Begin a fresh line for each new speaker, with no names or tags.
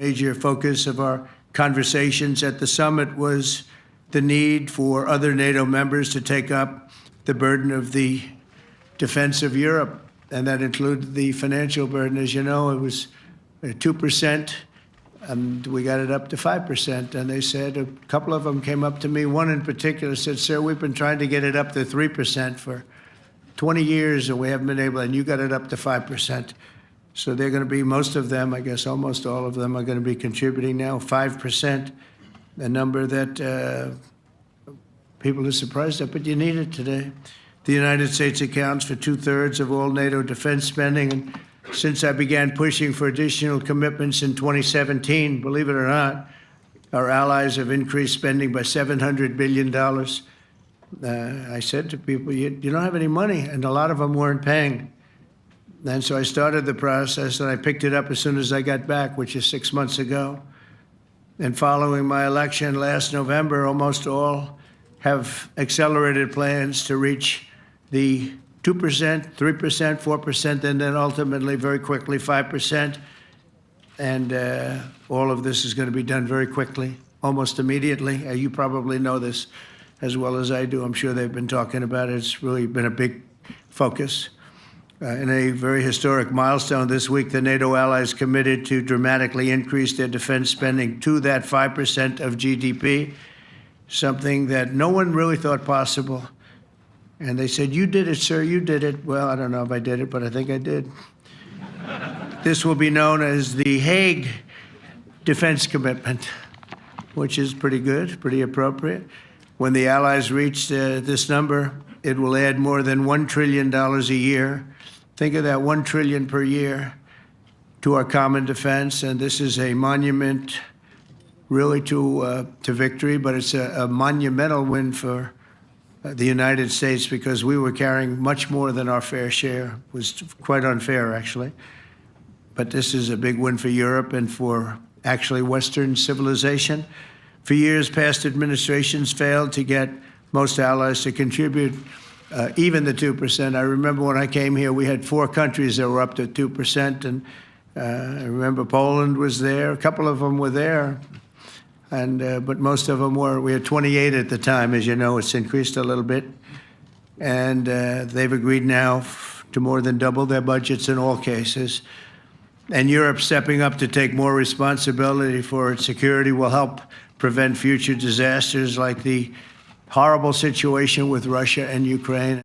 Major focus of our conversations at the summit was the need for other NATO members to take up the burden of the defense of Europe, and that included the financial burden. As you know, it was 2%, and we got it up to 5%. And they said, a couple of them came up to me, one in particular said, "Sir, we've been trying to get it up to 3% for 20 years, and we haven't been able, and you got it up to 5%. So they're going to be, most of them, I guess almost all of them, are going to be contributing now 5%, a number that people are surprised at, but you need it today. The United States accounts for 2/3 of all NATO defense spending, and since I began pushing for additional commitments in 2017, believe it or not, our allies have increased spending by $700 billion. I said to people, you don't have any money, and a lot of them weren't paying. And so I started the process, and I picked it up as soon as I got back, which is 6 months ago. And following my election last November, almost all have accelerated plans to reach the 2%, 3%, 4%, and then ultimately, very quickly, 5%. And all of this is going to be done very quickly, almost immediately. You probably know this as well as I do. I'm sure they've been talking about it. It's really been a big focus. In a very historic milestone this week, the NATO allies committed to dramatically increase their defense spending to that 5% of GDP, something that no one really thought possible. And they said, "You did it, sir, you did it." Well, I don't know if I did it, but I think I did. This will be known as the Hague defense commitment, which is pretty good, pretty appropriate. When the allies reach this number, it will add more than $1 trillion a year. Think of that, $1 trillion per year to our common defense. And this is a monument really to victory, but it's a monumental win for the United States, because we were carrying much more than our fair share. It was quite unfair, actually. But this is a big win for Europe and for actually Western civilization. For years, past administrations failed to get most allies to contribute even the 2%. I remember when I came here, we had 4 countries that were up to 2%, and I remember Poland was there. A couple of them were there, and but most of them were. We had 28 at the time. As you know, it's increased a little bit, and they've agreed now to more than double their budgets in all cases. And Europe stepping up to take more responsibility for its security will help prevent future disasters like the horrible situation with Russia and Ukraine.